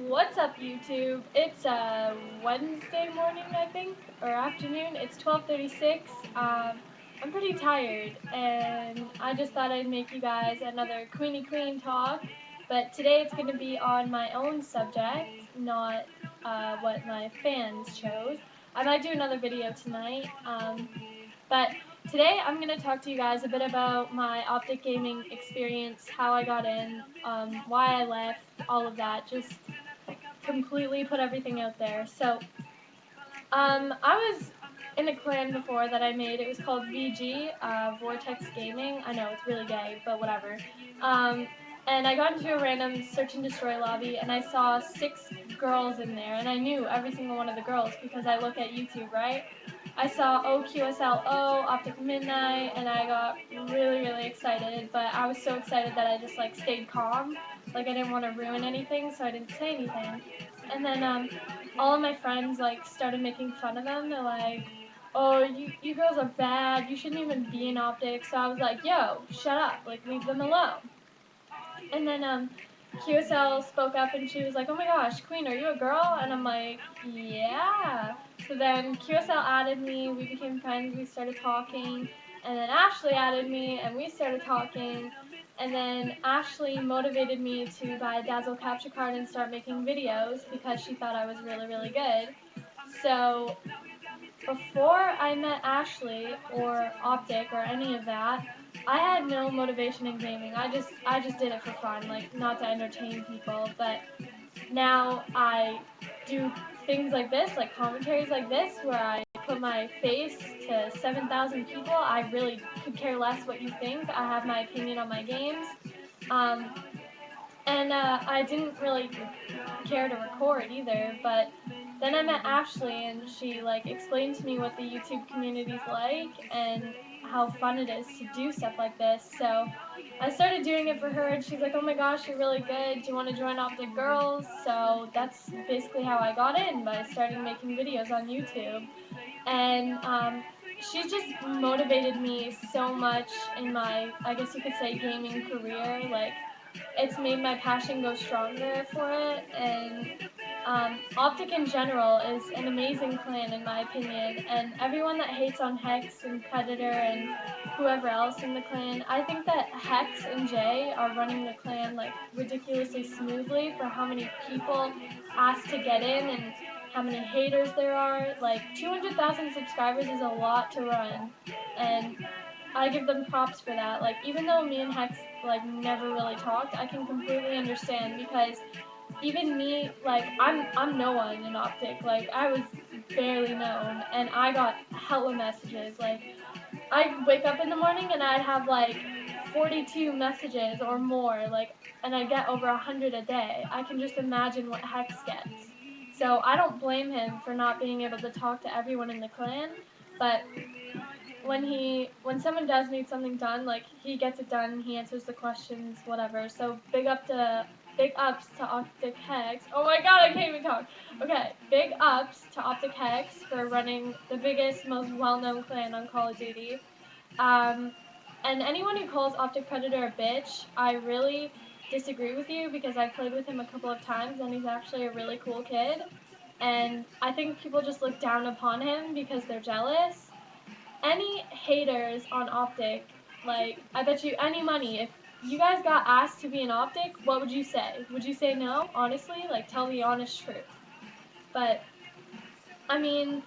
What's up, YouTube? It's Wednesday morning, I think, or afternoon. It's 12:36. I'm pretty tired, and I just thought I'd make you guys another Queeny talk. But today it's going to be on my own subject, not what my fans chose. I might do another video tonight, but today I'm going to talk to you guys a bit about my optic gaming experience, how I got in, why I left, all of that. Just completely put everything out there. So, I was in a clan before that I made. It was called VG, Vortex Gaming. I know, it's really gay, but whatever. Um, and I got into a random search and destroy lobby, and I saw 6 girls in there, and I knew every single one of the girls because I look at YouTube, right? I saw OQSLO, Optic Midnight, and I got really excited, but I was so excited that I just like stayed calm. Like I didn't want to ruin anything, so I didn't say anything. And then all of my friends like started making fun of them. They're like, "Oh, you girls are bad. You shouldn't even be in optics." So I was like, "Yo, shut up. Like leave them alone." And then QSL spoke up and she was like, "Oh my gosh, Queen, are you a girl?" And I'm like, "Yeah." So then QSL added me. We became friends. We started talking. And then Ashley added me, and we started talking. And then Ashley motivated me to buy a Dazzle capture card and start making videos because she thought I was really good. So before I met Ashley or Optic or any of that, I had no motivation in gaming. I just did it for fun, like not to entertain people. But now I do things like this, like commentaries like this, where I put my face to 7,000 people. I really could care less what you think. I have my opinion on my games. Um, and I didn't really care to record either, but then I met Ashley and she like explained to me what the YouTube community's like and how fun it is to do stuff like this. So I started doing it for her and she's like, "Oh my gosh, you're really good. Do you want to join Optic Girls?" So that's basically how I got in, by starting making videos on YouTube. And she's just motivated me so much in my, I guess you could say, gaming career. Like, it's made my passion go stronger for it, and Optic in general is an amazing clan in my opinion, and everyone that hates on Hex and Predator and whoever else in the clan, I think that Hex and Jay are running the clan like ridiculously smoothly for how many people ask to get in and how many haters there are. Like 200,000 subscribers is a lot to run, and I give them props for that. Like, even though me and Hex like never really talked, I can completely understand because even me, like I'm no one in Optic. Like I was barely known, and I got hella messages. Like I'd wake up in the morning and I'd have like 42 messages or more. Like, and I get over 100 a day. I can just imagine what Hex gets. So I don't blame him for not being able to talk to everyone in the clan, but when someone does need something done, like he gets it done, he answers the questions, whatever. So big ups to Optic Hex. Oh my god, I can't even talk. Okay, big ups to Optic Hex for running the biggest, most well-known clan on Call of Duty. Um, and anyone who calls Optic Predator a bitch, I really disagree with you because I played with him a couple of times and he's actually a really cool kid. And I think people just look down upon him because they're jealous. Any haters on Optic, like, I bet you any money, if you guys got asked to be an Optic, what would you say? Would you say no, honestly? Like, tell the honest truth. But, I mean,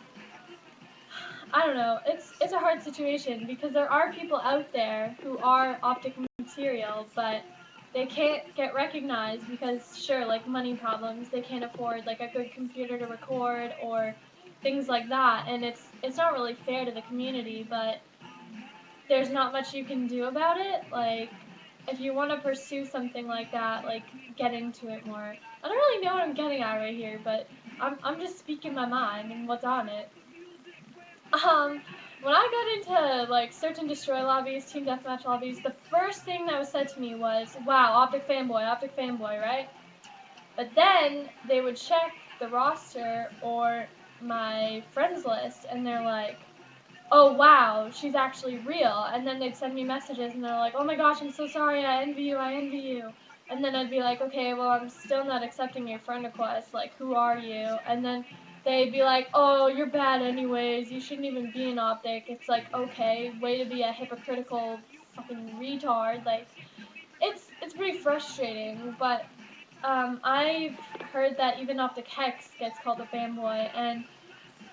I don't know. It's a hard situation because there are people out there who are Optic material, but they can't get recognized because, sure, like money problems, they can't afford like a good computer to record or things like that, and it's not really fair to the community, but there's not much you can do about it. Like, if you want to pursue something like that, like, get into it more. I don't really know what I'm getting at right here, but I'm just speaking my mind and what's on it. Um, when I got into like search and destroy lobbies, team deathmatch lobbies, the first thing that was said to me was, "Wow, Optic fanboy, right?" But then they would check the roster or my friends list, and they're like, "Oh wow, she's actually real." And then they'd send me messages and they're like, "Oh my gosh, I'm so sorry, I envy you. And then I'd be like, okay, well, I'm still not accepting your friend request. Like, who are you? And then they'd be like, oh, you're bad anyways. You shouldn't even be an optic. It's like, okay, way to be a hypocritical fucking retard. Like, it's pretty frustrating. But I've heard that even Optic Hex gets called a fanboy, and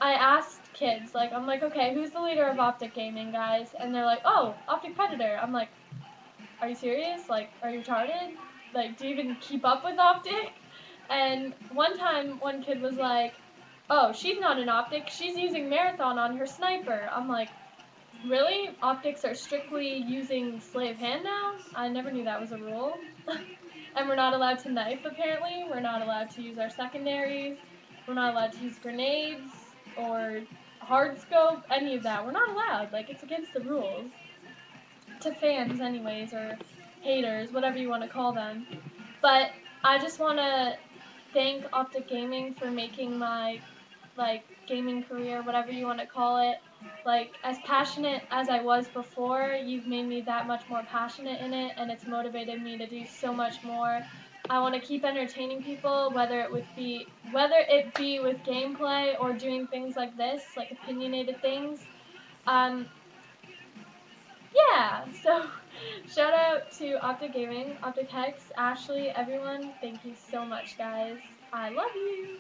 I asked kids, like, I'm like, okay, who's the leader of Optic Gaming, guys? And they're like, oh, Optic Predator. I'm like, are you serious? Like, are you retarded? Like, do you even keep up with Optic? And one time, one kid was like, oh, she's not an Optic. She's using Marathon on her sniper. I'm like, really? Optics are strictly using slave hand now? I never knew that was a rule. And we're not allowed to knife, apparently. We're not allowed to use our secondaries. We're not allowed to use grenades or hard scope, any of that. We're not allowed. Like, it's against the rules. To fans, anyways, or haters, whatever you want to call them. But I just want to thank Optic Gaming for making my like gaming career, whatever you want to call it, like as passionate as I was before. You've made me that much more passionate in it, and it's motivated me to do so much more. I want to keep entertaining people, whether it be with gameplay or doing things like this, like opinionated things. Um, yeah, so shout out to Optic Gaming, Optic Hex, Ashley, everyone. Thank you so much, guys. I love you.